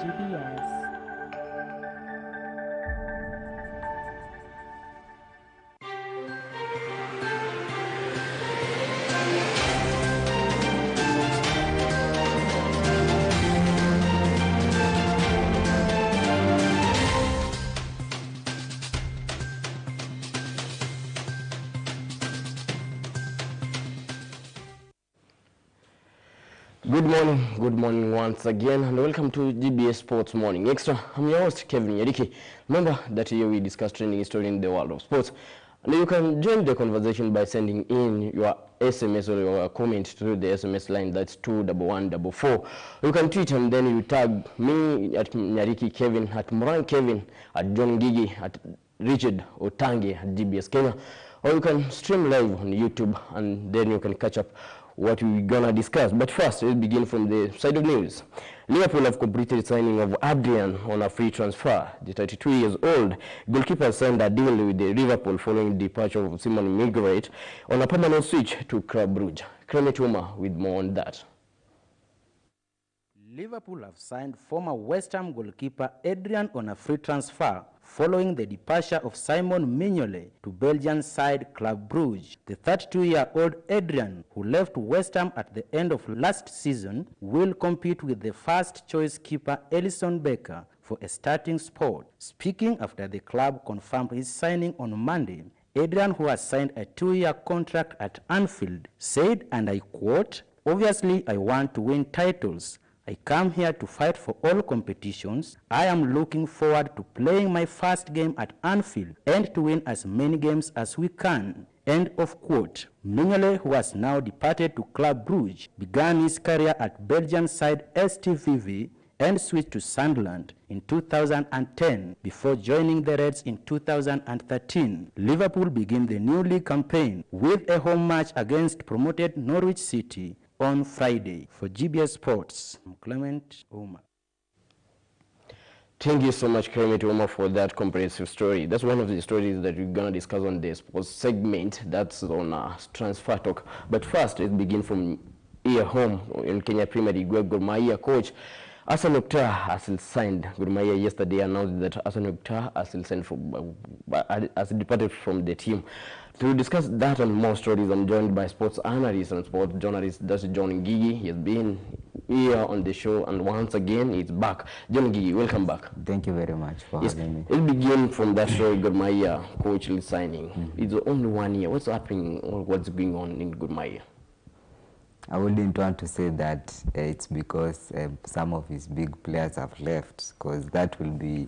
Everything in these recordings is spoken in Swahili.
GBS. Good morning once again, and welcome to GBS Sports Morning Extra. I'm your host, Kevin Yeriki. Remember that here we discuss trending history in the world of sports. And you can join the conversation by sending in your SMS or your comment through the SMS line, that's 21144. You can tweet and then you tag me at Nyariki Kevin, at Moran Kevin, at John Gigi, at Richard Otange at GBS Kenya. Or you can stream live on YouTube and then you can catch up what we're gonna discuss. But first, we'll begin from the side of news. Liverpool have completed signing of Adrian on a free transfer. The 32-year-old goalkeeper signed a deal with the Liverpool following the departure of Simon Mignolet on a permanent switch to Club Brugge. Clement Uma with more on that. Liverpool have signed former West Ham goalkeeper Adrian on a free transfer following the departure of Simon Mignolet to Belgian side Club Brugge. The 32-year-old Adrian, who left West Ham at the end of last season, will compete with the first-choice keeper Alisson Becker for a starting spot. Speaking after the club confirmed his signing on Monday, Adrian, who has signed a 2-year contract at Anfield, said, and I quote, "Obviously, I want to win titles. I come here to fight for all competitions. I am looking forward to playing my first game at Anfield and to win as many games as we can." End of quote. Mignolet, who has now departed to Club Brugge, began his career at Belgian side STVV and switched to Sunderland in 2010 before joining the Reds in 2013. Liverpool begin the new league campaign with a home match against promoted Norwich City on Friday. For GBS Sports, I'm Clement Uma. Thank you so much, Clement Uma, for that comprehensive story. That's one of the stories that we're going to discuss on the sports segment. That's on transfer talk. But first, let's begin from here home in Kenya Premier League, where Gor Mahia coach Hassan Mukhtar has signed. Gor Mahia yesterday announced that Hassan Mukhtar has departed from the team. To discuss that and more stories, I'm joined by sports analyst and sports journalist, that's John Gigi. He has been here on the show, and once again, he's back. John Gigi, welcome back. Thank you very much for having me. We'll begin from that story, Gor Mahia coach signing. It's only 1 year. What's happening or what's going on in Gor Mahia? I wouldn't want to say that it's because some of his big players have left, because that will be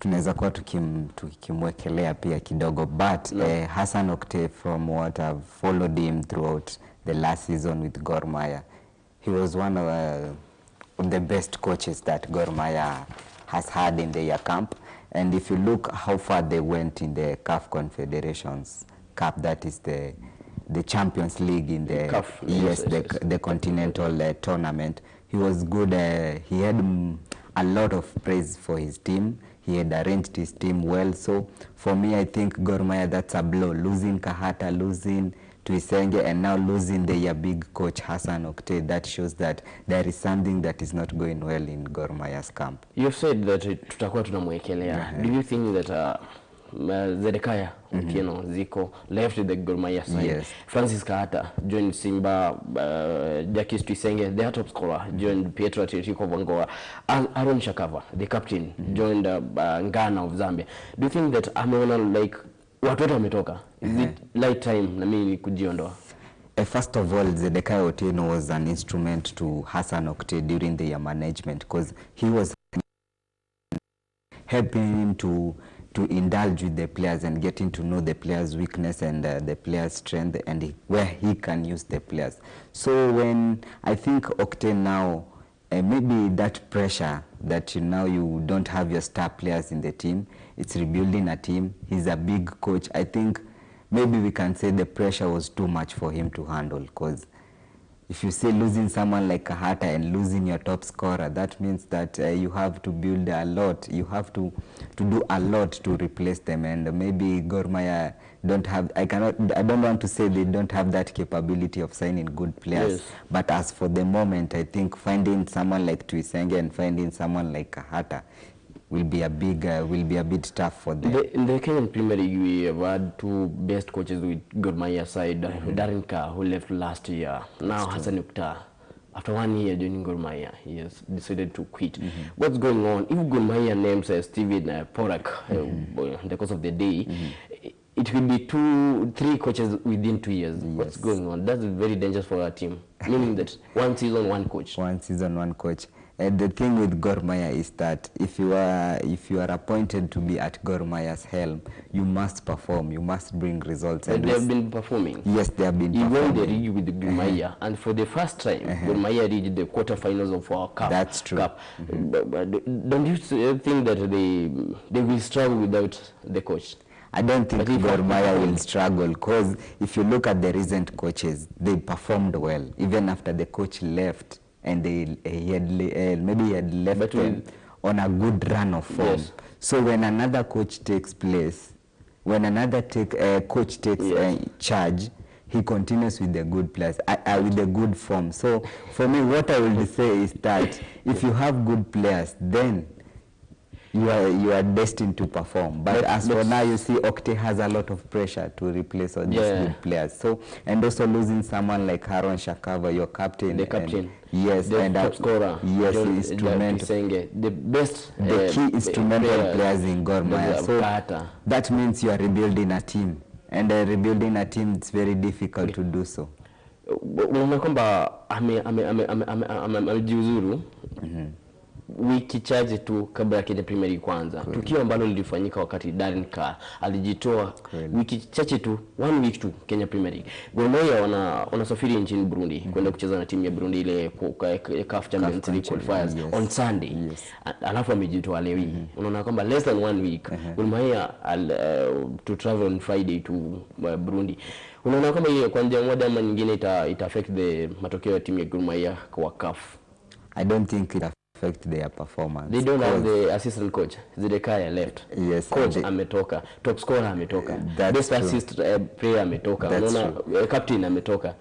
tunaweza kuwa tukimwekelea pia kidogo, but Hassan Mukhtar, from what I've followed him throughout the last season with Gor Mahia, he was one of the best coaches that Gor Mahia has had in the year camp. And if you look how far they went in the CAF Confederations Cup, that is the Champions League in the CAF, yes, the continental tournament, he was good. He had a lot of praise for his team. He had arranged his team well. So for me, I think Gor Mahia, that's a blow. Losing Kahata, losing Tuisenge, and now losing their big coach Hassan Mukhtar, that shows that there is something that is not going well in Gor Mahia's camp. You've said that tutakuwa tunamwekelea. Do you think that Zedekaya Ziko left the Gor Mahia side? Yes. Francis Kahata joined Simba, Jacques Tuisenge, their top scorer, joined Pietro Atletico Vangoa. Aaron Shakava, the captain, joined Ngana of Zambia. Do you think that ameona like watoto wametoka? Is it light time na mimi kujiondoa? First of all, Zedekaya Otieno was an instrument to Hassan Mukhtar during the year management, because he was helping him to indulge with the players and getting to know the players' weakness and the players' strength, and where he can use the players. So when I think Okte now, maybe that pressure that now you don't have your star players in the team, it's rebuilding a team. He's a big coach. I think maybe we can say the pressure was too much for him to handle, because if you say losing someone like Kahata and losing your top scorer, that means that you have to build a lot. You have to do a lot to replace them, and maybe Gor Mahia don't have, I don't want to say they don't have that capability of signing good players. Yes. But as for the moment, I think finding someone like Tuisenge and finding someone like Kahata will be a bit tough for them. In the Kenyan Premier League, we have had two best coaches with Gor Mahia side. Darren Carr, who left last year. Now Hassan Mukhtar, after 1 year joining Gor Mahia, he has decided to quit. What's going on? If Gor Mahia names Steven Porak in the course of the day, it will be 2-3 coaches within 2 years. Yes. What's going on? That's very dangerous for our team. Meaning that 1 season, 1 coach. 1 season, 1 coach. And the thing with Gor Mahia is that if you are appointed to be at Gor Mahia's helm, you must perform, you must bring results. But they have been performing. Yes, they have been performing. He won the league with Gor Mahia, and for the first time, Gor Mahia reached the quarterfinals of our cup. That's true. Cup. But don't you think that they will struggle without the coach? I don't think Gor Mahia will struggle, because if you look at the recent coaches, they performed well, even after the coach left. And he had left them on a good run of form. Yes. So when another coach takes place, when another coach takes charge, he continues with the good players, with the good form. So for me, what I will say is that if you have good players, then you are destined to perform. But as for now, you see, Okte has a lot of pressure to replace all these good players. So, and also losing someone like Haron Shakava, your captain. The captain. Yes, the and top scorer. Yes, the best. The key instrumental players in Gor Mahia. So that means you are rebuilding a team, and rebuilding a team, it's very difficult to do so. Unaona kwamba amejiuzuru wiki chache tu kabla ya Kenya Premier League kwanza. Tukio ambalo lilifanyika wakati Darren Carr alijitoa wiki chache tu, 1 week tu Kenya Premier League. Gor Mahia wanasafiri nchini Burundi kwenda kucheza na timu ya Burundi ile CAF Champions League qualifiers on Sunday. Alafu amejitoa leo hii. Unaona kwamba less than 1 week Gor Mahia to travel on Friday to Burundi. Unaona kama hiyo kwa njia moja ama nyingine ita affect the matokeo ya timu ya Gor Mahia kwa CAF? I don't think it affect their performance. They don't have the assistant coach. Zidekaya left. Yes. Coach ametoka. Top scorer ametoka. Best assist player ametoka. Unaona captain ametoka.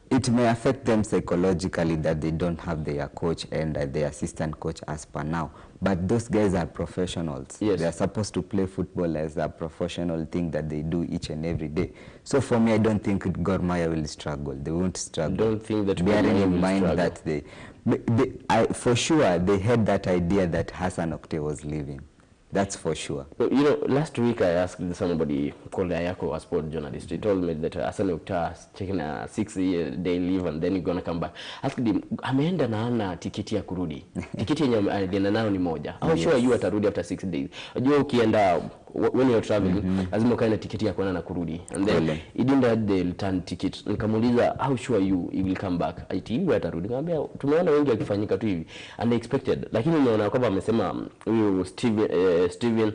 It may affect them psychologically that they don't have their coach and their assistant coach as per now. But those guys are professionals. Yes. They are supposed to play football as a professional thing that they do each and every day. So for me, I don't think Gor Mahia will struggle. They won't struggle. Don't think that bearing in mind that for sure they had that idea that Hassan Okte was leaving. That's for sure. You know, last week I asked somebody called Ayako, a sport journalist. He told me that Hassan Okta is taking a 6-day leave and then he's going to come back. I asked him, ameenda na ana tiketi ya kurudi. Tiketi yenye alienda nayo ni moja. How sure you atarudi after 6 days? Unajua ukienda, when you're traveling, lazima ukae na tiketi ya kwenda na kurudi. And then he didn't have the return ticket. Nikamuuliza, how sure you will come back? Ati hivi atarudi. Nikamwambia tumeona wengi wakifanyika tu hivi. Unexpected. Lakini unaona kwamba amesema huyu Steven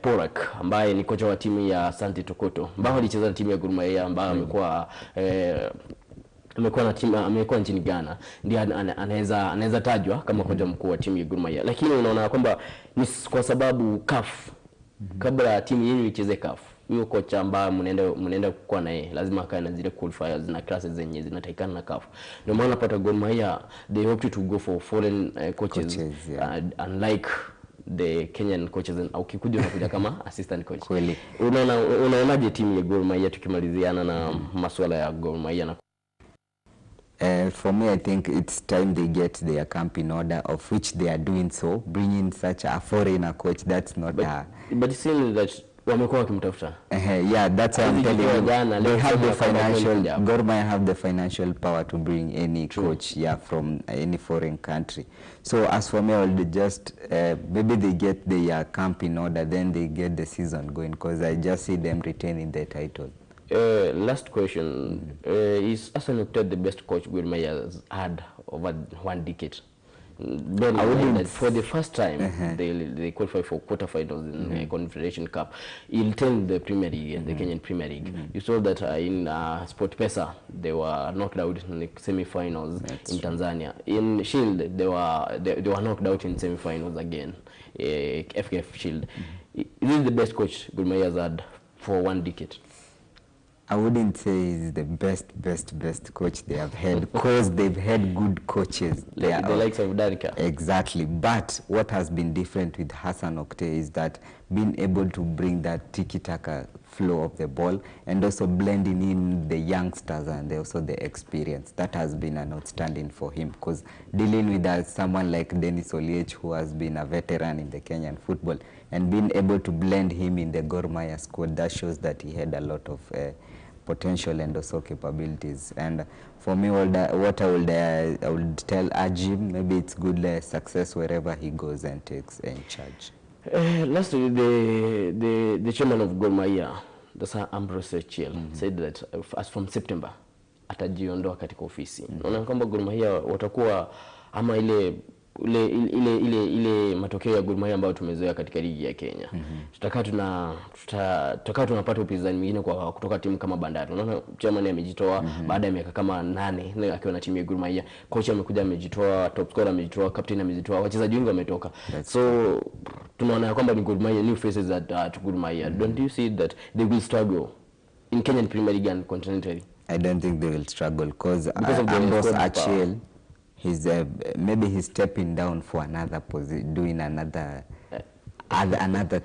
Porak ambaye ni kocha wa timu ya Santi Tokoto ambao alicheza na timu ya Gor Mahia ambao amekuwa nchini Ghana, ndiye anaweza tajwa kama kocha mkuu wa timu ya Gor Mahia. Lakini unaona kwamba ni kwa sababu CAF kabla timu yenu icheze CAF, huyo kocha ambaye mnaenda kuwa naye lazima akae na zile qualifiers na classes zenye zinatakikana na CAF. Ndio maana pata Gor Mahia they hope to go for foreign coaches unlike the Kenyan coaches, au ukikuja unakuja kama assistant coach. Kweli. Unaonaje timu ya Gor Mahia tukimaliziana na masuala ya Gor Mahia na for me, I think it's time they get their camp in order, of which they are doing so. Bringing such a foreigner coach, that's not but it seems that wamekuwa wakimtafuta. Yeah, that's what I'm telling you. They have the financial, Gor Mahia have the financial power to bring any coach from any foreign country. So as for me, I will just, maybe they get their camp in order, then they get the season going, because I just see them retaining the title. Last question, is Hassan Okta the best coach Gor Mahia has had over 1 decade? Bear in mind that for the first time they qualify for quarterfinals in the Confederation Cup. You'll tell the Premier League and the Kenyan Premier League. You saw that in SportPesa they were knocked out in the semi-finals in Tanzania. In Shield they were knocked out in semi-finals again. FKF Shield. Is this the best coach Gor Mahia has had for one decade? I wouldn't say he's the best coach they have had, because they've had good coaches. The likes of Darika. Exactly. But what has been different with Hassan Okte is that being able to bring that tiki-taka flow of the ball and also blending in the youngsters and also the experience. That has been an outstanding for him, because dealing with someone like Dennis Oliech, who has been a veteran in the Kenyan football, and being able to blend him in the Gor Mahia squad, that shows that he had a lot of potential and also capabilities. And for me, what I would tell Ajim, maybe it's good success wherever he goes and takes in charge. Lastly, the chairman of Gor Mahia, Dr. Ambrose Chiel, said that as from September atajiondoa katika ofisi. Naona kwamba Gor Mahia watakuwa ama ile matokeo ya Gor Mahia ambayo tumezoea katika ligi ya Kenya. Tutakaa tunapata upinzani mwingine kutoka timu kama Bandari. Unaona chairman amejitoa baada ya miaka kama 8 akiwa na timu ya Gor Mahia. Coach amekuja amejitoa, top scorer amejitoa, captain amejitoa, wachezaji wengi wametoka. So tunaona kwamba ni Gor Mahia, new faces at Gor Mahia. Don't you see that they will struggle in Kenyan Premier League and continentally? I don't think they will struggle because Ambrose Achiel, maybe he's stepping down for another position, doing another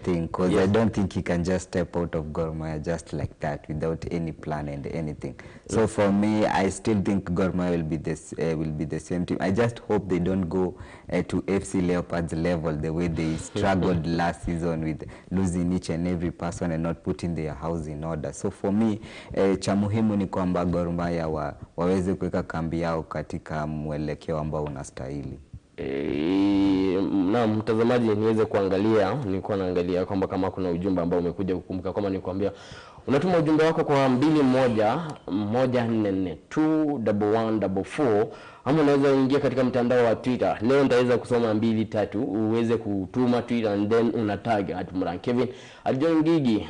thing, because I don't think he can just step out of Gor Mahia just like that without any plan and anything. So for me, I still think Gor Mahia will be the same team. I just hope they don't go to FC Leopards level the way they struggled last season with losing each and every person and not putting their house in order. So for me, cha muhimu ni kwamba Gor Mahia waweze kuweka kambi yao katika mwelekeo ambao unastahili. Na mtazamaji niweze kuangalia, nilikuwa naangalia kwamba kama kuna ujumbe ambao umekuja kukumbuka, kama nikwambia unatuma ujumbe wako kwa 21144 21144, ama unaweza ingia katika mtandao wa Twitter. Leo nitaweza kusoma 2-3 uweze kutuma Twitter and then unatag @Mran Kevin, @John Gigi,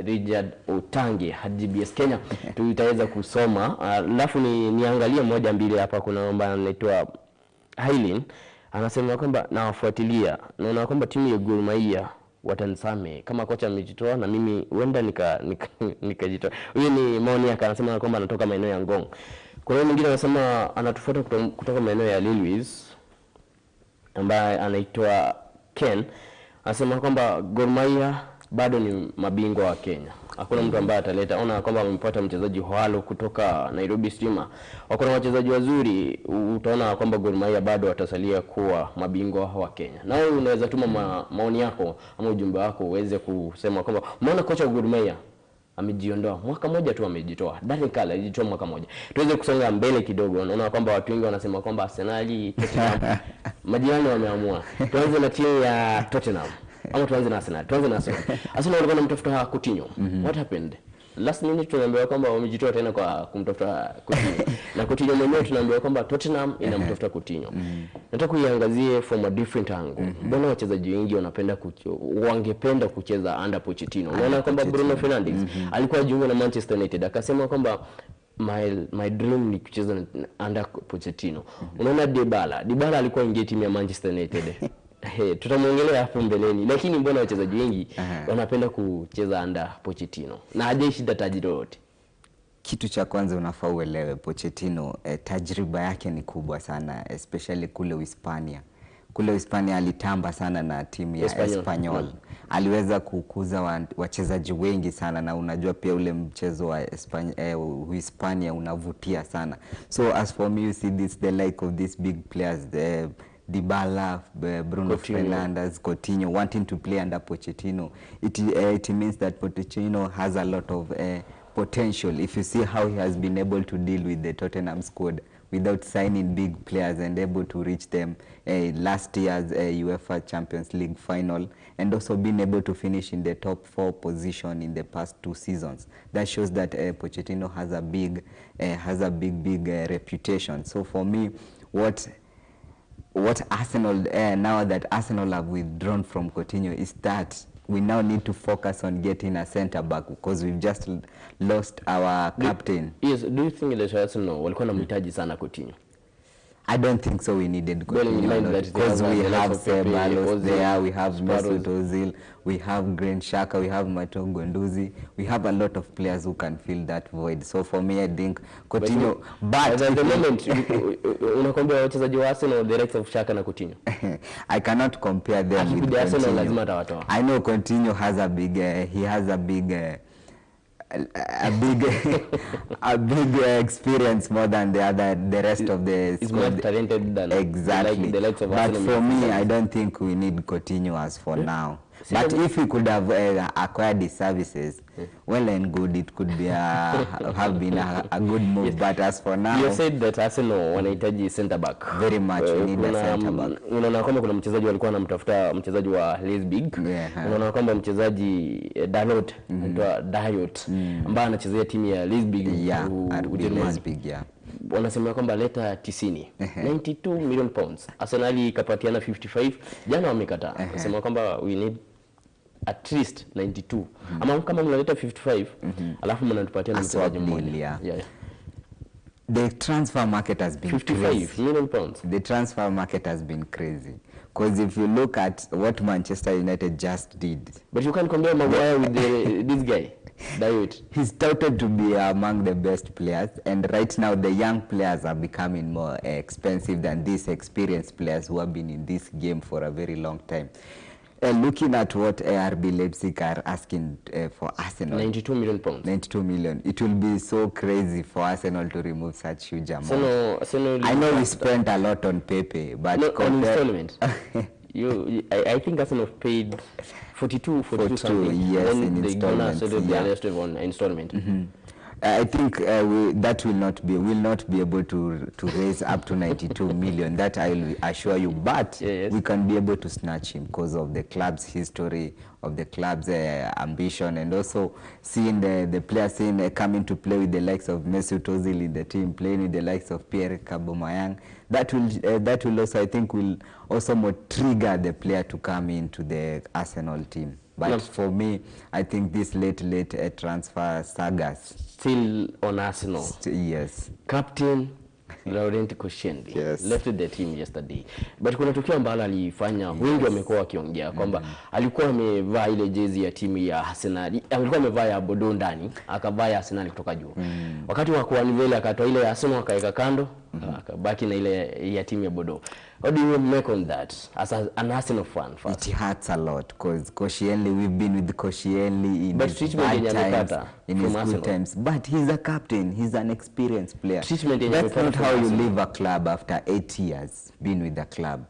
@Richard Otange, @GBS Kenya. Tutaweza kusoma, alafu niangalie 1-2 hapa. Kuna namba anaitwa Hailin anasema kwamba nawafuatilia, naona kwamba timu ya Gor Mahia watanisame kama kocha amejitoa na mimi huenda nikajitoa. Huyu ni maoni yake, anasema kwamba anatoka maeneo ya Ngong. Kuna mwingine anasema anatufuata kutoka maeneo ya Lilwis ambaye anaitwa Ken, anasema kwamba Gor Mahia bado ni mabingwa wa Kenya. Hakuna mtu ambaye ataleta. Ona kwamba wamepata mchezaji Hoalo kutoka Nairobi Steamer. Wako na wachezaji wazuri, utaona kwamba Gor Mahia bado watasalia kuwa mabingwa wa Kenya. Na wewe unaweza tuma maoni yako ama ujumbe wako uweze kusema kwamba umeona kocha Gor Mahia amejiondoa mwaka mmoja tu, amejitoa. Darika alijitoa mwaka mmoja. Tuweze kusonga mbele kidogo. Naona kwamba watu wengi wanasema kwamba Arsenal, Tottenham majirani wameamua. Tuanze na timu ya Tottenham. Ama tuanze na Arsenal. Arsenal walikuwa wanamtafuta Coutinho. What happened? Last minute tunaambiwa kwamba wamejitoa tena kwa kumtafuta Coutinho. Na Coutinho mwenyewe tunaambiwa kwamba Tottenham inamtafuta Coutinho. Nataka kuiangazie from a different angle. Mbona wachezaji wengi wangependa kucheza under Pochettino? Unaona kwamba Bruno Fernandes alikuwa jiunga na Manchester United, akasema kwamba my dream ni kucheza under Pochettino. Unaona Dybala alikuwa ingia timu ya Manchester United. Tutamuongelea hapo mbeleni, lakini mbona wachezaji wengi wanapenda kucheza under Pochettino na hajashinda taji lolote? Kitu cha kwanza unafaa uelewe, Pochettino tajriba yake ni kubwa sana, especially kule Uhispania. Kule Uhispania alitamba sana na timu ya Espanyol. Aliweza kukuza wachezaji wengi sana, na unajua pia ule mchezo wa Uhispania unavutia sana. So as for me, you see the like of these big players, Dybala, Bruno Fernandes, Coutinho wanting to play under Pochettino. It means that Pochettino has a lot of potential. If you see how he has been able to deal with the Tottenham squad without signing big players and able to reach them last year's UEFA Champions League final, and also being able to finish in the top 4 position in the past 2 seasons, that shows that Pochettino has a big reputation. So for me, what what Arsenal, now that Arsenal have withdrawn from Coutinho, is that we now need to focus on getting a centre back because we've just lost our captain. Yes, do you think that Arsenal walikuwa na mhitaji sana Coutinho? I don't think so. We needed Coutinho because we have Ceballos there, we have Mesut Ozil, we have Granit Xhaka, we have Matteo Guendouzi, we have a lot of players who can fill that void. So for me, I think Coutinho. But at the moment, unakombea wachezaji wa Arsenal the likes of Xhaka na Coutinho. I cannot compare them with Arsenal lazima Coutinho. atawatoa. I know Coutinho has a big, he has a big a big experience more than the rest of the squad. He's more talented than exactly. the likes of but Arsenal. For me, I don't think we need Coutinho as for now. But if we could have acquired his services, well and good, it could be have been a good move. Yes. But as for now, you said that Arsenal wanahitaji center back. Very much we need a center back. Unaona kwamba kuna mchezaji walikuwa anamtafuta mchezaji wa Leipzig. Unaona kwamba mchezaji Dalot anaitwa Dayot ambaye anachezea timu ya Leipzig Leipzig. Wanasema kwamba leta 90 92 million pounds. Arsenal ikapatiana 55. Jana wamekataa. Wanasema kwamba we need at least 92. Ama kama mnaleta 55 alafu mnatupatia na mchezaji mmoja. The transfer market has been 55 crazy. million pounds. The transfer market has been crazy. Because if you look at what Manchester United just did. But you can't compare Maguire with this guy. David. He's touted to be among the best players, and right now the young players are becoming more expensive than these experienced players who have been in this game for a very long time. Looking at what RB Leipzig are asking for Arsenal, 92 million pounds. 92 million. It will be so crazy for Arsenal to remove such huge amount. Arsenal I know we spent a lot on Pepe, but on installment. I think Arsenal paid 42 something. Yes, then in installments. The rest on installment. I think that will not be able to raise up to 92 million. That I will assure you. But we can be able to snatch him because of the club's history, of the club's ambition, and also seeing the players coming to play with the likes of Mesut Ozil in the team, playing with the likes of Pierre-Emerick Aubameyang. That will also, I think, will also more trigger the player to come into the Arsenal team. But for me, I think this late transfer sagas still on Arsenal. Yes. Captain Laurent Koscielny left the team yesterday. But kuna tukio ambalo alifanya wengi wamekuwa wakiongea kwamba alikuwa amevaa ile jezi ya timu ya Arsenal. Alikuwa amevaa ya Bordeaux ndani, akavaa ya Arsenal kutoka juu. Wakati wa kuanivela akatoa ile ya Arsenal akaweka kando, akabaki na ile ya timu ya Bordeaux. How do you make on that as an Arsenal fan first? It hurts a lot because Koscielny, we've been with Koscielny in his bad times, in his good times. But he's a captain. He's an experienced player. That's not how you leave a club after 8 years being with the club.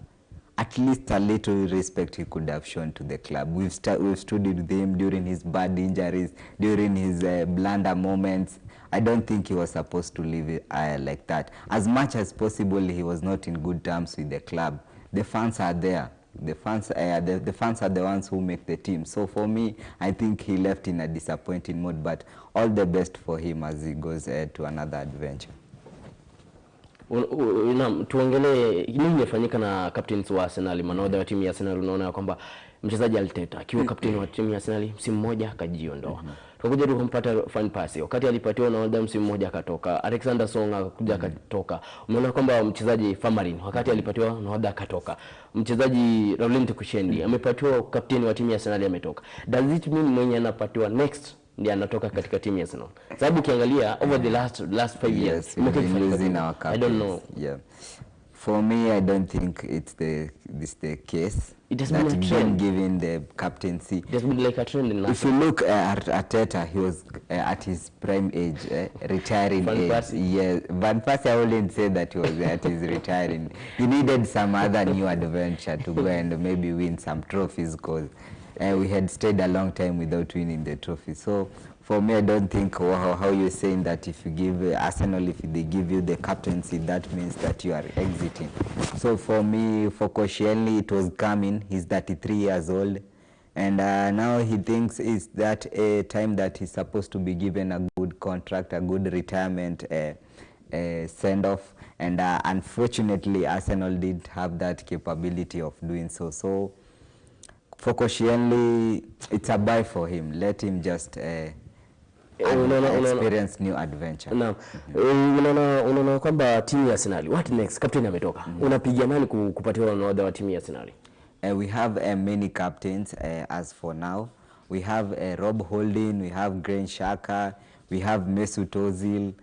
At least a little respect he could have shown to the club. We've stood with him during his bad injuries, during his blunder moments. I don't think he was supposed to leave it like that. As much as possible, he was not in good terms with the club. The fans are there. The fans are the ones who make the team. So for me, I think he left in a disappointing mood. But all the best for him as he goes to another adventure. Tuongelee nini imefanyika na captains wa Arsenal, manahodha wa timu ya Arsenal. Unaona kwamba mchezaji Arteta akiwa captain wa timu ya Arsenal msimu mmoja akajiondoa. Tukakuja tukampata Van Persie. Wakati alipatiwa nahodha msimu mmoja akatoka. Alexander Song akakuja akatoka. Umeona kwamba mchezaji Famarin wakati alipatiwa nahodha akatoka. Mchezaji Laurent Koscielny amepatiwa captain wa timu ya Arsenal ametoka. Does it mean mwenye anapatiwa next ndiye anatoka katika timu ya Arsenal? Sababu ukiangalia over the last 5 years we've been losing our captains. I don't know. Yeah. For me, I don't think it's the case. It has been a trend given the captaincy. It has been like a trend in If you look at Arteta, he was at his prime age, retiring age. Yes, Van Persie, I wouldn't say that he was at his retiring. He needed some other new adventure to go and maybe win some trophies because we had stayed a long time without winning the trophy. So for me, I don't think how you're saying that if you give Arsenal, if they give you the captaincy, that means that you are exiting. So for me, for Koscielny, it was coming. He's 33 years old. And now he thinks it's that time that he's supposed to be given a good contract, a good retirement send-off. and unfortunately Arsenal didn't have that capability of doing so. So for Koscielny, it's a buy for him. Let him just experience new adventure. Naam. Unaona kwamba timu ya Arsenal, what next? Captain ametoka. Unapigia nani kupatiwa unaodha wa timu ya Arsenal? We have many captains as for now. We have Rob Holding, we have Granit Xhaka, we have Mesut Ozil.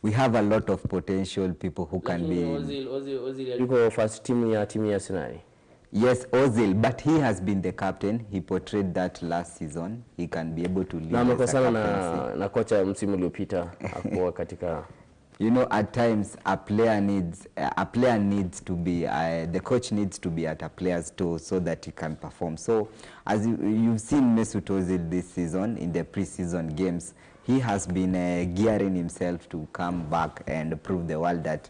We have a lot of potential people who can be... Ozil yuko first team ya Arsenal. Yes, Ozil, but he has been the captain. He portrayed that last season. He can be able to lead as a captaincy. Na kocha msimu uliopita hakuwa katika... You know, at times a player needs to be the coach needs to be at a player's toe so that he can perform. So as you've seen Mesut Ozil this season in the pre-season games, he has been gearing himself to come back and prove the world that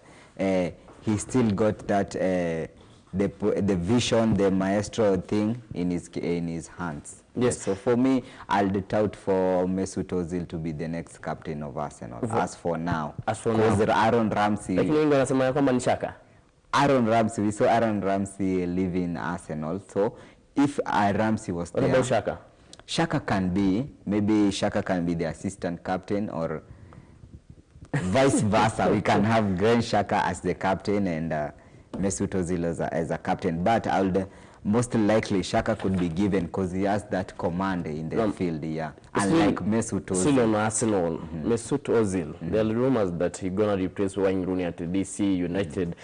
he still got that the vision, the maestro thing in his hands. Yes. So for me, I'll tout for Mesut Ozil to be the next captain of Arsenal. As for now. Because Aaron Ramsey. Lakini wengi wanasema kwamba ni Xhaka. Aaron Ramsey, we saw Aaron Ramsey leaving Arsenal. So if Ramsey was there. What about Xhaka? Xhaka can be, maybe Xhaka can be the assistant captain or vice versa. We can have Granit Xhaka as the captain and Mesut Ozil as a captain. But most likely Xhaka could be given because he has that command in the field, yeah. Unlike Mesut Ozil. Still on Arsenal, Mesut Ozil. There are rumors that he's going to replace Wayne Rooney at DC United.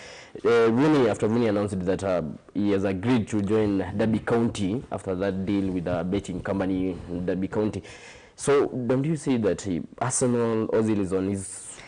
Rooney, after Rooney announced that he has agreed to join Derby County after that deal with a betting company, Derby County. So don't you see that Arsenal, Ozil is on his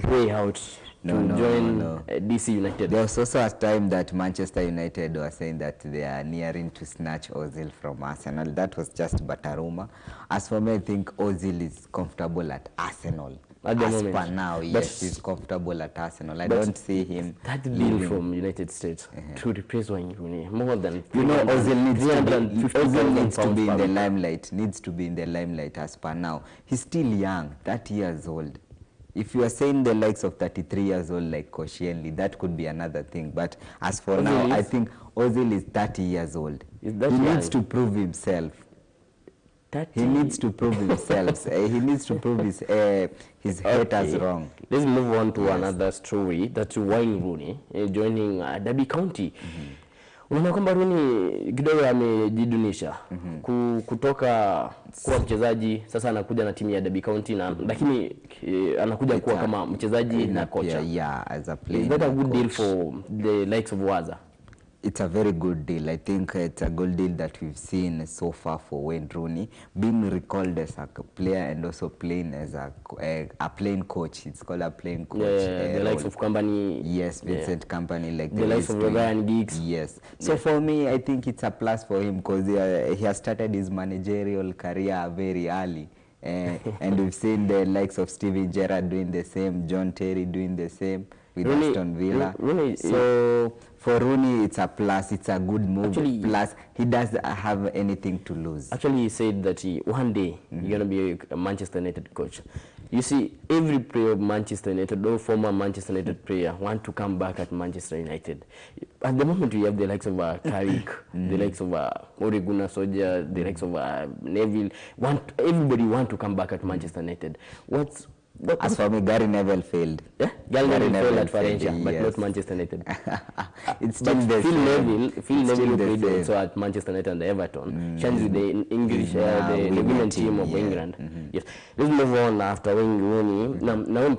way out? Join DC United. There was also a time that Manchester United were saying that they are nearing to snatch Ozil from Arsenal. That was just but a rumor. As for me, I think Ozil is comfortable at Arsenal. At the as moment. per now, yes, he's comfortable at Arsenal. I don't see him. That deal from United States to replace Wayne Rooney, more than Ozil needs to be in the limelight. Needs to be in the limelight as per now. He's still young, 30 years old. If you are saying the likes of 33 years old like Koscielny, that could be another thing. But as for now, I think Ozil is 30 years old. He needs to prove himself. He needs to prove himself. He needs to prove his haters wrong. Let's move on to another story. That's Wayne Rooney joining Derby County. Unaona kwamba Rooney kidogo amejidunisha kutoka kuwa mchezaji, sasa anakuja na timu ya Derby County lakini anakuja kuwa kama mchezaji na kocha. Yeah, as a player. Is that a good deal for the likes of Waza? It's a very good deal. I think it's a good deal that we've seen so far for Wayne Rooney, being recalled as a player and also playing as a playing coach. It's called a playing coach. The likes of Company. Yes, Vincent Company, like the likes of Ryan Giggs. Yes. So for me, I think it's a plus for him because he has started his managerial career very early. And we've seen the likes of Steven Gerrard doing the same, John Terry doing the same with Aston Villa. So for Rooney, it's a plus. It's a good move. Actually, plus, he doesn't have anything to lose. Actually, he said that one day you're going to be a Manchester United coach. You see, every player of Manchester United, or former Manchester United player, want to come back at Manchester United. At the moment, we have the likes of Carrick, the likes of Ole Gunnar Solskjaer, the likes of Neville. Everybody want to come back at Manchester United. As for me, Gary Neville failed. Yeah? Gary Neville failed at Valencia, but not Manchester United. It's still the Phil Neville played also at Manchester United and Everton. Changed with the English, the women team of England. Yes. Let's move on after Wayne Rooney. Na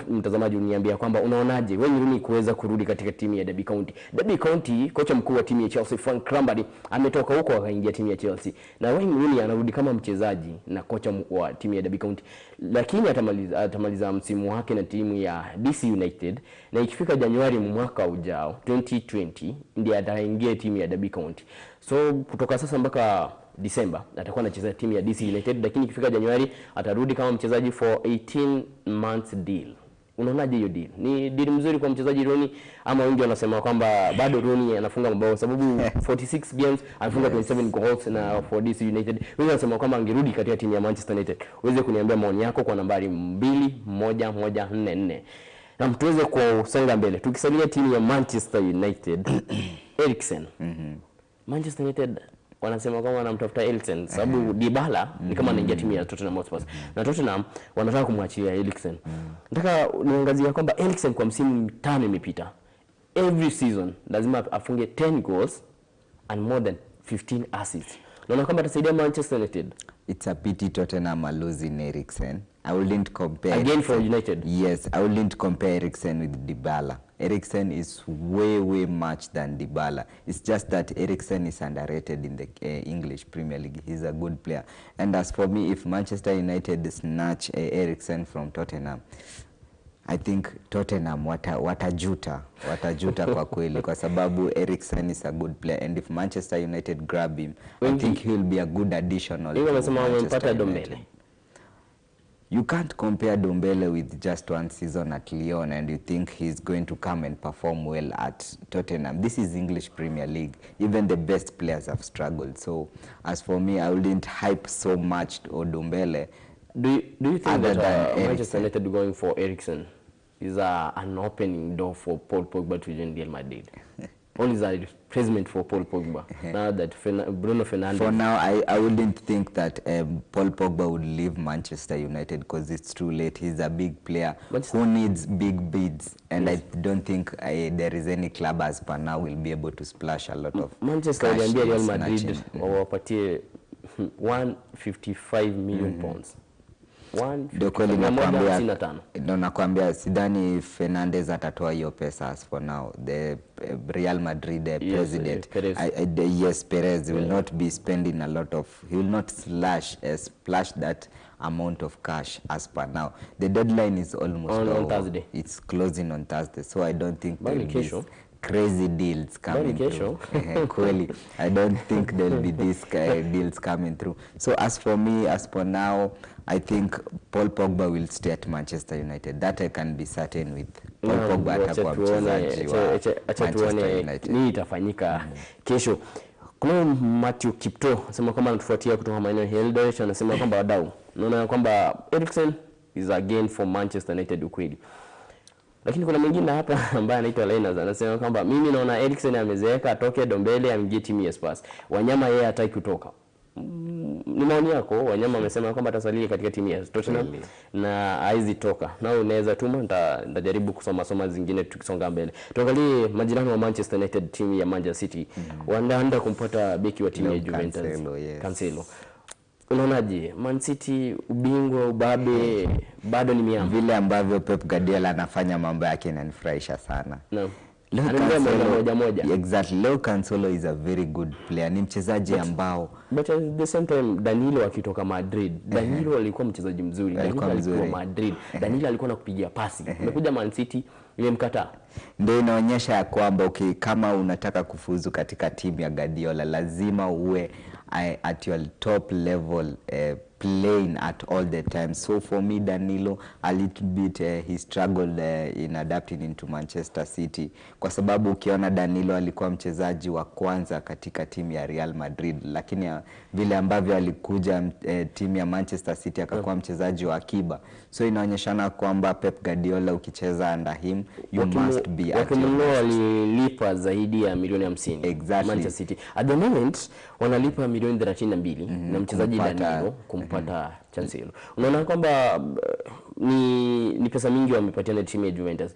mtazamaji uniambia kwamba unaonaje Wayne Rooney kuweza kurudi katika timu ya Derby County. Derby County, kocha mkuu wa timu ya Chelsea Frank Lampard ametoka huko akaingia timu ya Chelsea. Na Wayne Rooney anarudi kama mchezaji na kocha mkuu wa timu ya Derby County. Lakini atamaliza msimu wake na timu ya DC United na ikifika Januari mwaka ujao 2020 ndiye ataingia timu ya Derby County. So kutoka sasa mpaka December atakuwa anacheza timu ya DC United, lakini ikifika Januari atarudi kama mchezaji for 18 months deal. Unaonaje hiyo deal? Ni deal mzuri kwa mchezaji Rooney ama wengi wanasema kwamba bado Rooney anafunga mabao sababu 46 games anafunga 27 goals na for DC United. Wengi wanasema kwamba angerudi katika timu ya Manchester United. Uweze kuniambia maoni yako kwa nambari 21144. Na tuweze kusonga mbele. Tukisalia timu ya Manchester United, Eriksen. Manchester United wanasema kama wanamtafuta Eriksen sababu Dybala ni kama anaingia timu ya Tottenham Hotspur. Na Tottenham wanataka kumwachia Eriksen. Nataka niangazia kwamba Eriksen kwa msimu 5 imepita, every season lazima afunge 10 goals and more than 15 assists. Naona kama atasaidia Manchester United. It's a pity Tottenham are losing Eriksen. I wouldn't compare Again for United. Yes, I wouldn't compare Eriksen with Dybala. Eriksen is way much than Dybala. It's just that Eriksen is underrated in the English Premier League. He's a good player. And as for me, if Manchester United snatch Eriksen from Tottenham, I think Tottenham watajuta kwa kweli, kwa sababu Eriksen is a good player, and if Manchester United grab him, I think he'll be a good additional to Manchester United. You can't compare Dombele with just one season at Lyon and you think he's going to come and perform well at Tottenham. This is English Premier League. Even the best players have struggled. So as for me, I wouldn't hype so much on Dombele. Do you think that Manchester United going for Eriksen is an opening door for Paul Pogba to join Real Madrid? Only is a replacement for Paul Pogba. Now that Bruno Fernandes... For now, I wouldn't think that Paul Pogba would leave Manchester United because it's too late. He's a big player who needs big bids. And yes, I don't think there is any club as per now will be able to splash a lot of Manchester cash. Real Madrid wapatie 155 million pounds. Nakwambia sidhani Fernandes atatoa hiyo pesa as for now. The Real Madrid president, Perez will not be spending a lot of, he will not splash that amount of cash as per now. The deadline is almost on Thursday. It's closing on Thursday, so I don't think there will be crazy deals coming through. Kweli, I don't think there will be these deals coming through. So as for me, as for now, I think Paul Pogba will stay at Manchester United. That I can be certain with. Paul Pogba atakuwa mchezaji wa Manchester United. Nini itafanyika kesho? Kuna Matthew Kipto anasema kama anatufuatia kutoka maeneo ya Eldoret, anasema kwamba wadau, naona kwamba Eriksen is again for Manchester United ukweli. Lakini kuna mwingine hapa ambaye anaitwa Linus anasema kwamba mimi naona Eriksen amezeeka, atoke Dombele amgie timu ya Spurs. Wanyama yeye hataki kutoka. Ni maoni yako. Wanyama amesema kwamba atasalia katika timu ya Tottenham na haizi toka. Na unaweza tuma, nitajaribu kusoma zingine tukisonga mbele. Tuangalie majirani wa Manchester United, timu ya Manchester City. Wanaenda kumpata beki wa timu ya Juventus, Cancelo. Unaonaje Man City, ubingwa ubabe bado ni miamba? Vile ambavyo Pep Guardiola anafanya mambo yake inanifurahisha sana. Naam. Exactly. Leo Cancelo is a very good player. Ni mchezaji ambao, but at the same time Danilo akitoka Madrid. Danilo alikuwa mchezaji mzuri. Danilo alikuwa Madrid. Danilo alikuwa anakupigia pasi. Umekuja Man City imemkataa. Ndio inaonyesha ya kwamba kama unataka kufuzu katika timu ya Guardiola lazima uwe at your top level, playing at all the time. So for me, Danilo a little bit he struggled in adapting into Manchester City, kwa sababu ukiona Danilo alikuwa mchezaji wa kwanza katika timu ya Real Madrid, lakini vile ambavyo alikuja timu ya Manchester City akakuwa mchezaji wa akiba. So inaonyeshana kwamba Pep Guardiola ukicheza under him you must be at your best. Walilipa zaidi ya milioni 50. Exactly. Manchester City at the moment wanalipa milioni 32 na mchezaji Danilo kumpata Cancelo. Unaona kwamba ni pesa mingi wamepatiana timu ya Juventus.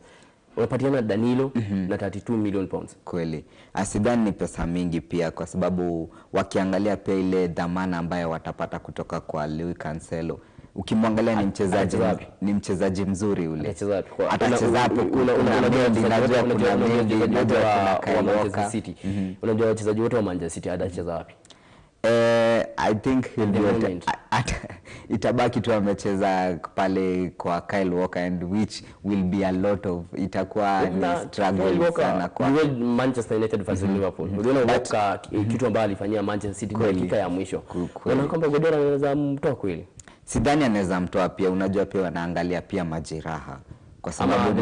Wamepatiana Danilo na 32 million pounds. Kweli. Asidhani ni pesa mingi pia, kwa sababu wakiangalia pia ile dhamana ambayo watapata kutoka kwa Luis Cancelo. Ukimwangalia ni mchezaji mzuri ule. Atacheza hapo, kuna Manchester City. Unajua wachezaji wote wa Manchester City atacheza wapi? I think itabaki tu amecheza pale kwa Kyle Walker, and which will be a lot of, itakuwa ni struggle sana kwa Manchester United versus Liverpool. Unaona Walker kitu ambacho alifanyia Manchester City dakika ya mwisho. Unaona kwamba Guardiola anaweza mtoa kweli? Sidhani anaweza mtoa pia. Unajua pia wanaangalia pia majeraha, kwa sababu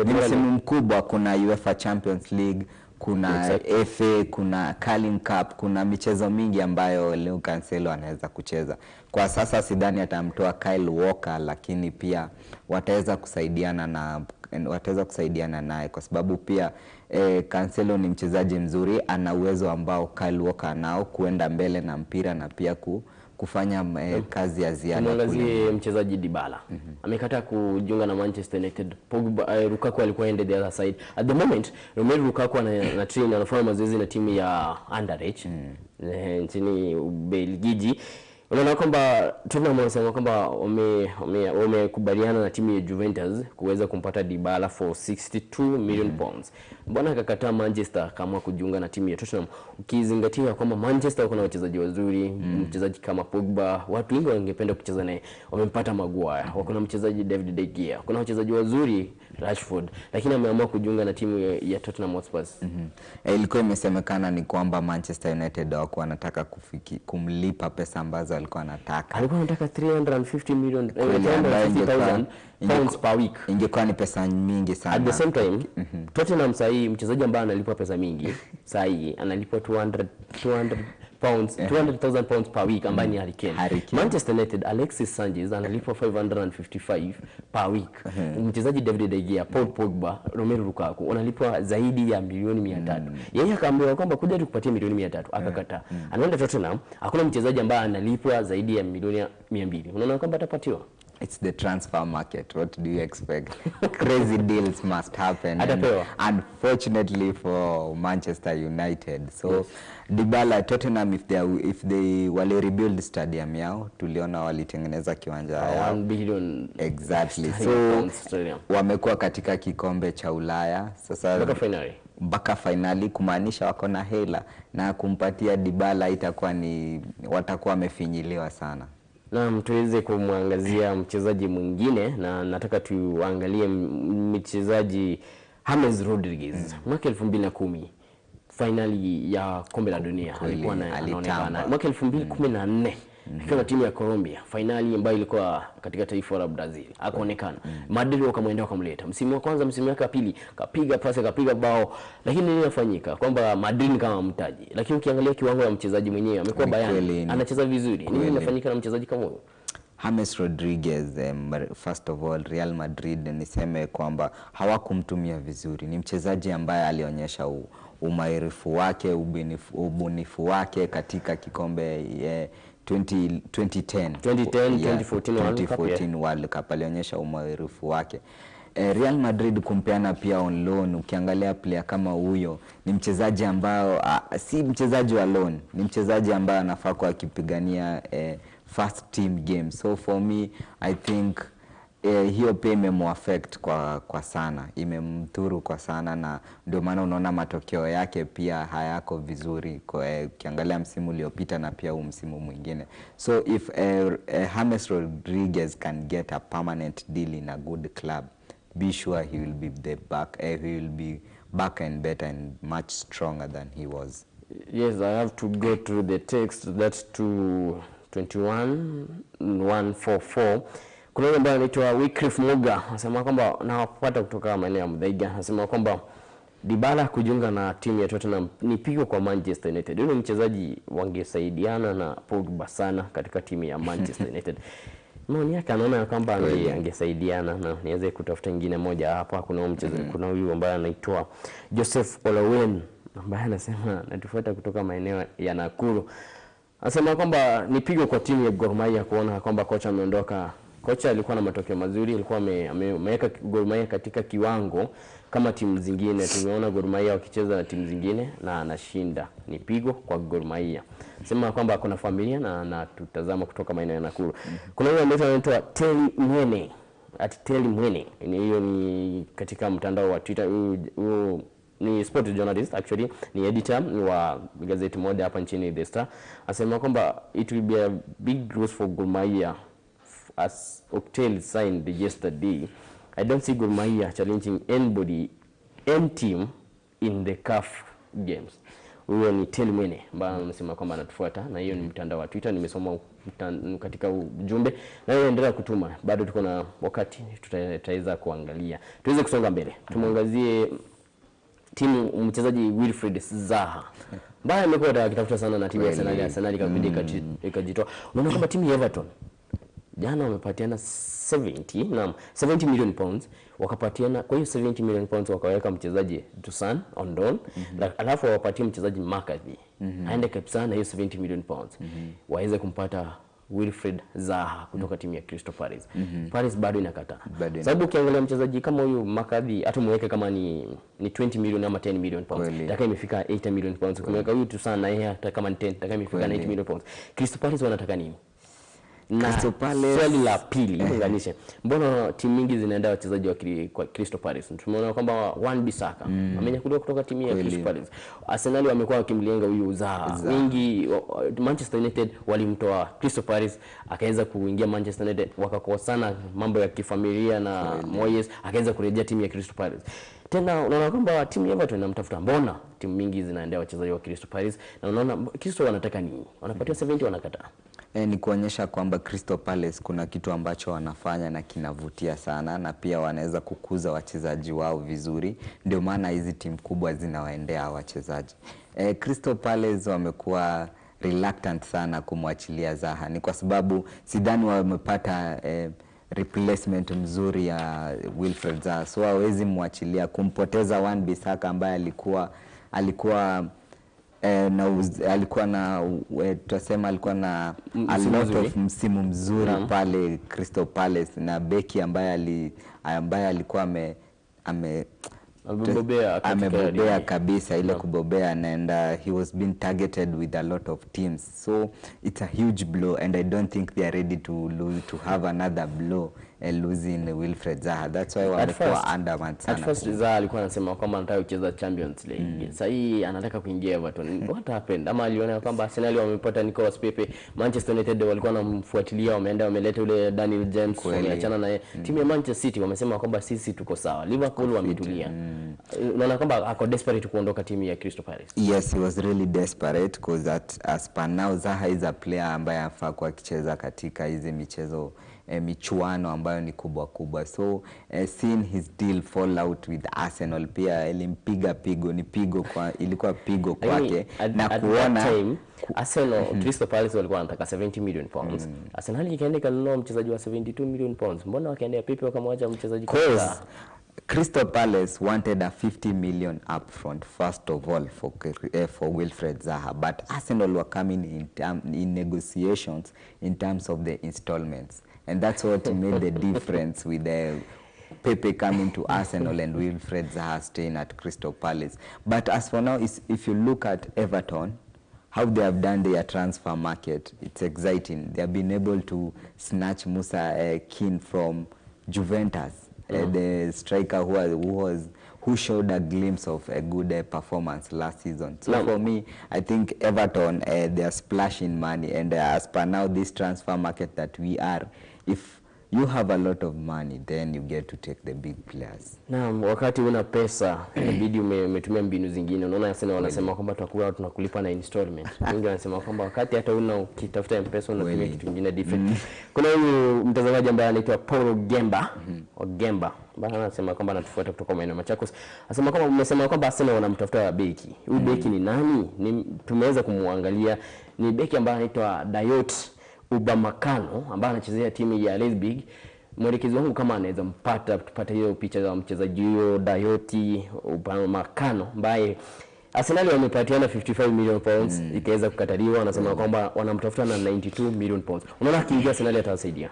ni msimu mkubwa. Kuna UEFA Champions League, kuna FA, kuna Carling Cup, kuna michezo mingi ambayo Leo Cancelo anaweza kucheza. Kwa sasa sidhani atamtoa Kyle Walker, lakini pia wataweza kusaidiana na wataweza kusaidiana naye kwa sababu pia Cancelo ni mchezaji mzuri, ana uwezo ambao Kyle Walker nao kuenda mbele na mpira na pia kufanya kazi ya ziada. Tuangazie mchezaji Dybala. Amekataa kujiunga na Manchester United. Pogba, Lukaku alikuwa ende the other side. At the moment, Romelu Lukaku na train anafanya mazoezi na timu ya underage nchini Ubelgiji. Unaona kwamba Tottenham wanasema kwamba wamekubaliana na timu ya Juventus kuweza kumpata Dybala for 62 million pounds. Mbona akakataa Manchester kama kujiunga na timu ya Tottenham? Ukizingatia kwamba Manchester kuna wachezaji wazuri, mchezaji kama Pogba, watu wengi wangependa kucheza naye. Wamempata Maguire, wako na mchezaji David De Gea, kuna wachezaji wazuri Rashford, lakini ameamua kujiunga na timu ya Tottenham Hotspur. Ilikuwa imesemekana ni kwamba Manchester United walikuwa wanataka kumlipa pesa ambazo alikuwa anataka. Alikuwa anataka 350 million pounds per week. Ingekuwa ni pesa mingi sana. At the same time, Tottenham sahi mchezaji ambaye analipwa pesa mingi, sahi analipwa 200,000 pounds per week ambaye ni Harry Kane. Manchester United Alexis Sanchez analipwa 555 per week. Mchezaji David De Gea, Paul Pogba, Romelu Lukaku wanalipwa zaidi ya milioni 300. Yeye akaambiwa kwamba kuja tukupatie milioni 300, akakataa. Anaenda Tottenham, hakuna mchezaji ambaye analipwa zaidi ya milioni 200. Unaona kwamba atapatiwa? It's the transfer market. What do you expect? Crazy deals must happen. Unfortunately for Manchester United. So Dybala, Tottenham, if they wale rebuild stadium yao, tuliona walitengeneza kiwanja yao 1 billion. Exactly. So wamekuwa katika kikombe cha Ulaya. Sasa mpaka finali kumaanisha wako na hela na kumpatia Dybala itakuwa ni watakuwa wamefinyiliwa sana. Na tuweze kumwangazia mchezaji mwingine na nataka tuangalie mchezaji James Rodriguez. Mwaka 2010 finali ya kombe la dunia alikuwa anaonekana. Mwaka 2014 akiwa na timu ya Colombia, finali ambayo ilikuwa katika taifa la Brazil, akaonekana. Madrid wakamwendea wakamleta. Msimu wa kwanza, msimu wa pili, kapiga pasi, kapiga bao, lakini nini inafanyika? Kwamba Madrid kama mtaji. Lakini ukiangalia kiwango ya mchezaji mwenyewe amekuwa bayana, anacheza vizuri. Nini inafanyika na mchezaji kama huyo? James Rodriguez, first of all, Real Madrid niseme kwamba hawakumtumia vizuri. Ni mchezaji ambaye alionyesha umahirifu wake, ubunifu wake katika kikombe 2014 World Cup alionyesha umahirifu wake. Real Madrid kumpeana pia on loan. Ukiangalia player kama huyo ni mchezaji ambao si mchezaji wa loan, ni mchezaji ambaye anafaa kwa akipigania first team game. So for me I think hiyo pia imemwaffect kwa sana, imemthuru kwa sana, na ndio maana unaona matokeo yake pia hayako vizuri ukiangalia msimu uliopita na pia huu msimu mwingine. So if James Rodriguez can get a permanent deal in a good club, be sure he will be back and better and much stronger than he was. Yes, I have to go through the text. That's to 21,144. Kuna yule ambaye anaitwa Wycliffe Muga, anasema kwamba nawapata kutoka maeneo ya Mudhaiga, anasema kwamba Dybala kujiunga na timu ya Tottenham ni pigo kwa Manchester United. Yule mchezaji wangesaidiana na Pogba sana katika timu ya Manchester United. Maoni yake anaona kwamba angesaidiana, na niweze kutafuta nyingine moja hapa. Kuna mchezaji, kuna huyu ambaye anaitwa Joseph Olawen ambaye anasema natufuata kutoka maeneo ya Nakuru. Anasema kwamba ni pigo kwa timu ya Gor Mahia kuona kwamba kocha ameondoka. Kocha alikuwa na matokeo mazuri, alikuwa ameweka Gor Mahia katika kiwango kama timu zingine. Tumeona Gor Mahia wakicheza na timu zingine na anashinda. Ni pigo kwa Gor Mahia. Sema kwamba kuna familia na tutazama kutoka maeneo ya Nakuru. Kuna yule ambaye anaitwa Teli Mwene, @Teli Mwene. Hiyo ni katika mtandao wa Twitter. Ni sport journalist, actually ni editor wa gazeti moja hapa nchini The Star. Anasema kwamba it will be a big loss for Gor Mahia as Octel signed yesterday. I don't see Gor Mahia challenging any team in the CAF games. Huyo ni Teli Mwene ambaye anasema kwamba anatufuata, na hiyo ni mtandao wa Twitter. Nimesoma katika ujumbe na yeye endelea kutuma, bado tuko na wakati, tutaweza kuangalia. Tuweze kusonga mbele. Tumwangazie timu mchezaji Wilfried Zaha. Baya amekuwa akitafuta sana na timu ya Arsenal ikabidi ikajitoa. Unaona kama timu ya Everton Jana wamepatiana 70 million pounds, wakapatiana kwa hiyo 70 million pounds wakaweka mchezaji Dusan on loan, alafu wapatie mchezaji McCarthy aende kabisa na hiyo 70 million pounds waweze kumpata Wilfred Zaha kutoka timu ya Crystal Palace. Palace bado inakataa. Sababu ukiangalia mchezaji kama huyu McCarthy hata muweke kama ni 20 million ama 10 million pounds. Taka imefika 80 million pounds. Ukimweka huyu Dusan na yeye hata kama ni 10, taka imefika 90 million pounds. Crystal Palace wanataka nini? Na swali la pili unganishe, mbona timu nyingi zinaenda wachezaji wa Crystal Palace? Tumeona kwamba Wan-Bissaka amenyakuliwa kutoka timu ya Crystal Palace. Arsenal wamekuwa wakimlenga huyu Zaha. Wengi Manchester United walimtoa Crystal Palace akaanza kuingia Manchester United, wakakosana mambo ya kifamilia na Moyes, akaanza kurejea timu ya Crystal Palace. Tena unaona kwamba timu ya Everton inamtafuta, mbona timu nyingi zinaendea wachezaji wa Crystal Palace? Na unaona Crystal wanataka nini? Wanapatia 70 wanakataa. Ni kuonyesha kwamba Crystal Palace kuna kitu ambacho wanafanya na kinavutia sana, na pia wanaweza kukuza wachezaji wao vizuri, ndio maana hizi timu kubwa zinawaendea wachezaji. Crystal Palace wamekuwa reluctant sana kumwachilia Zaha, ni kwa sababu sidhani wamepata replacement mzuri ya Wilfred Zaha, so hawezi mwachilia. Kumpoteza Wan-Bissaka ambaye alikuwa na tutasema alikuwa na a lot of msimu mzuri pale Crystal Palace, na beki ambaye alikuwa amebobea kabisa ile kubobea, and he was being targeted with a lot of teams, so it's a huge blow, and I don't think they are ready to have another blow losing Wilfred Zaha. That's why wamekuwa underman sana. At first Zaha alikuwa anasema kwamba anataka kucheza Champions League. Sasa hii anataka kuingia Everton. What happened? Ama aliona kwamba Arsenal wamepata Nicolas Pepe, Manchester United walikuwa wanamfuatilia, wameleta ule Daniel James, wameachana naye. Timu ya Manchester City wamesema kwamba sisi tuko sawa. Liverpool wametulia. Unaona kwamba ako desperate kuondoka timu ya Crystal Palace. Yes, he was really desperate because as per now Zaha is a player ambaye afaa kwa kicheza katika hizi michuano ambayo ni kubwa, so seeing his deal fall out with Arsenal pia ilimpiga ilikuwa pigo kwake, na kuona Arsenal Crystal Palace walikuwa wanataka 70 million pounds. Arsenal ikaenda kanunua mchezaji wa 72 million pounds. Mbona wakaendea Pepe wakamwacha mchezaji kwa Crystal Palace wanted a 50 million upfront first of all for Wilfred Zaha, but Arsenal were coming in negotiations in terms of the installments, and that's what made the difference with Pepe coming to Arsenal and Wilfred Zaha staying at Crystal Palace. But as for now, if you look at Everton, how they have done their transfer market, it's exciting. They have been able to snatch Musa Kean from Juventus, the striker who showed a glimpse of a good performance last season. So for me, I think Everton, they are splashing money, and as per now, this transfer market that we are, if you have a lot of money, then you get to take the big players. Naam, wakati una pesa inabidi umetumia mbinu zingine. Unaona sana wanasema kwamba tunakulipa na installment. Wengi wanasema kwamba wakati hata ukitafuta M-Pesa unatumia kitu kingine different. Kuna huyu mtazamaji ambaye anaitwa Paulo Gemba, bana anasema kwamba anatufuata kutoka maeneo Machakos. Anasema kwamba umesema kwamba Arsenal wanamtafuta beki. Huyu beki ni nani? Tumeweza kumwangalia, ni beki ambaye anaitwa Dayot Ubamakano ambaye anachezea timu ya Leipzig. Mwelekezi wangu kama anaweza tupata hiyo picha za mchezaji huyo Dayoti Ubamakano ambaye Arsenal wamepatiana 55 million pounds, ikaweza kukataliwa. Anasema kwamba wanamtafuta na 92 million pounds. Unaona akiingia Arsenal atasaidia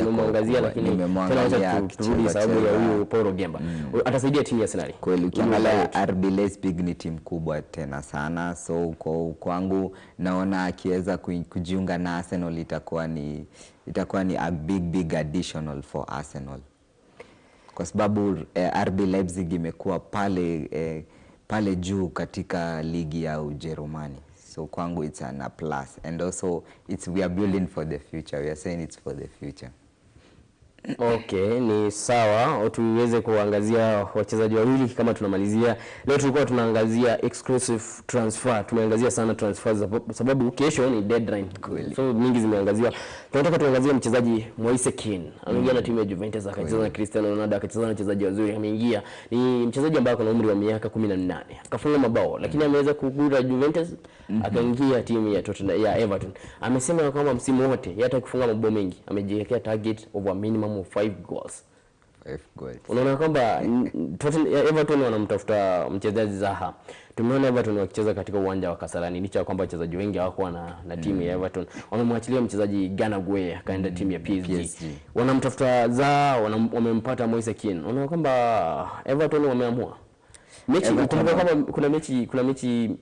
Nimemuangazia, lakini tena turudi sababu ya huyu Paulo Gemba. Atasaidia timu ya Arsenal. Kweli ukiangalia RB Leipzig ni timu kubwa tena sana, so kwangu naona akiweza kujiunga na Arsenal itakuwa ni a big additional for Arsenal, kwa sababu RB Leipzig imekuwa pale juu katika ligi ya Ujerumani. So kwangu it's a plus, and also we are building for the future. We are saying it's for the future. Okay, ni sawa. Tuweze kuangazia wachezaji wawili kama tunamalizia. Leo tulikuwa tunaangazia exclusive transfer. Tumeangazia sana transfers sababu kesho ni deadline. So mingi zimeangaziwa. Tunataka tuangazie mchezaji Moise Kean. Ameingia na timu ya Juventus akacheza na Cristiano Ronaldo, akacheza na wachezaji wazuri. Ameingia. Ni mchezaji ambaye ana umri wa miaka 18. Akafunga mabao lakini ameweza kugura Juventus, akaingia timu ya Tottenham ya Everton. Amesema kwamba msimu wote yeye atakufunga mabao mengi. Amejiwekea target of a minimum of 5 goals. 5 goals. Unaona kwamba Everton wanamtafuta mchezaji Zaha. Tumeona Everton wakicheza katika uwanja wa Kasarani licha ya kwamba wachezaji wengi hawakuwa na timu ya Everton. Wamemwachilia mchezaji Ghana Gueye akaenda timu ya PSG. Wanamtafuta Zaha, wamempata Moise Kean. Unaona kwamba Everton wameamua. Mechi kama kuna mechi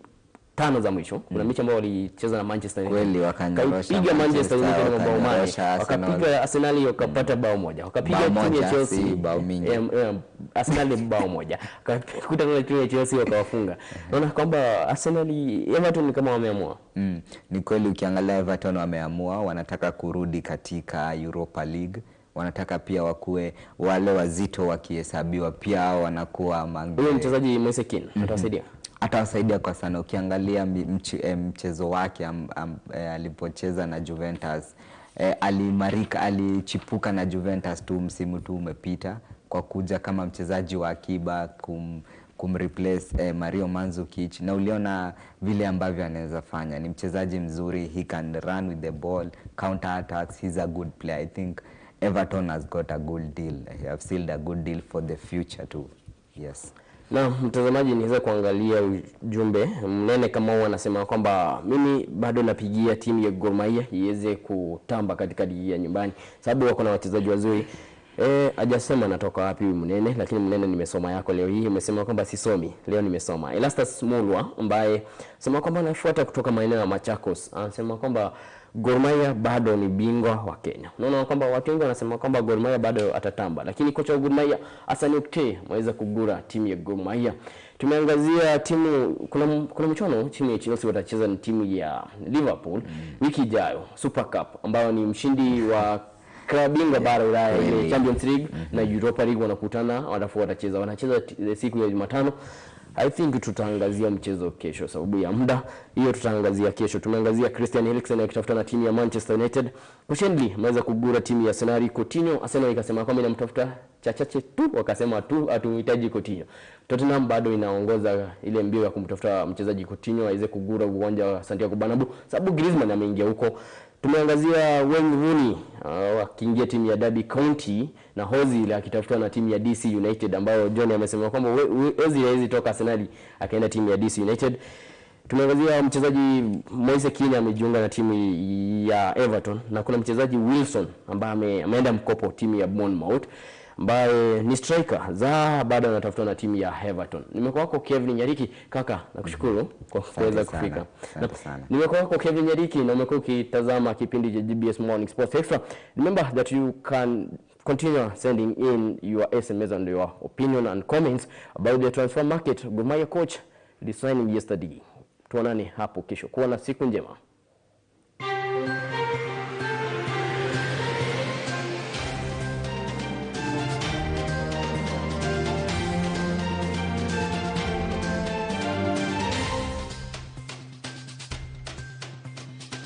5 za mwisho. Kuna mechi ambayo walicheza na Manchester United. Kweli wakapiga Manchester United na bao moja. Wakapiga Arsenal wakapata bao moja. Wakapiga timu ya Chelsea bao mingi. Arsenal bao moja. Wakakutana na timu ya Chelsea wakawafunga. Naona kwamba Arsenal Everton kama wameamua. Ni kweli ukiangalia Everton wameamua, wanataka kurudi katika Europa League. Wanataka pia wakue wale wazito wakihesabiwa pia hao wanakuwa mangi. Huyo mchezaji Moise Kean atawasaidia. Atawasaidia kwa sana. Ukiangalia mchezo wake alipocheza na Juventus, alimarika, alichipuka na Juventus tu msimu tu umepita kwa kuja kama mchezaji wa akiba kumreplace Mario Mandzukic, na uliona vile ambavyo anaweza fanya. Ni mchezaji mzuri, he can run with the ball, counter attacks, he's a good player. I think Everton has got a good deal. They have sealed a good deal for the future too. Yes. Na mtazamaji, niweza kuangalia ujumbe mnene kama huwa anasema kwamba mimi bado napigia timu ya Gor Mahia iweze kutamba katika ligi ya nyumbani sababu wako na wachezaji wazuri. Hajasema natoka wapi mnene, lakini mnene nimesoma yako leo hii. Umesema kwamba sisomi, leo nimesoma. Elastus Mulwa ambaye sema kwamba anafuata kutoka maeneo ya Machakos, anasema kwamba Gor Mahia bado ni bingwa wa Kenya. Unaona kwamba watu wengi wanasema kwamba Gor Mahia bado atatamba, lakini kocha wa Gor Mahia Hassan Oktay ameweza kugura timu ya Gor Mahia. Tumeangazia timu, kuna mchuano timu ya Chelsea watacheza na timu ya Liverpool wiki ijayo, Super Cup, ambao ni mshindi wa klabu bingwa bara Ulaya ile Champions League na Europa League wanakutana, wanacheza siku ya Jumatano. I think tutaangazia mchezo kesho sababu ya muda. Hiyo tutaangazia kesho. Tumeangazia Christian Eriksen akitafuta na timu ya Manchester United. Kushendli ameweza kugura timu ya Arsenal. Coutinho, Arsenal ikasema kwamba inamtafuta chachache tu, wakasema tu hatuhitaji Coutinho. Tottenham bado inaongoza ile mbio ya kumtafuta mchezaji Coutinho aweze kugura uwanja wa Santiago Bernabeu sababu Griezmann ameingia huko. Tumeangazia Wayne Rooney akiingia timu ya Derby County na Ozil akitafuta na timu ya DC United ambayo John amesema kwamba Ozil hawezi toka Arsenal akaenda timu ya DC United. Tumeangazia mchezaji Moise Kean amejiunga na timu ya Everton na kuna mchezaji Wilson ambaye ameenda mkopo timu ya Bournemouth ambaye ni striker za bado anatafuta na timu ya Everton. Nimekuwa wako Kevin Nyariki kaka, nakushukuru kwa kuweza kufika. Nimekuwa wako Kevin Nyariki na umekuwa ukitazama kipindi cha GBS Morning Sports Extra. Remember that you can continue sending in your SMS and your opinion and comments about the transfer market. Gor Mahia coach resigning yesterday. Tuonane hapo kesho. Kuwa na siku njema.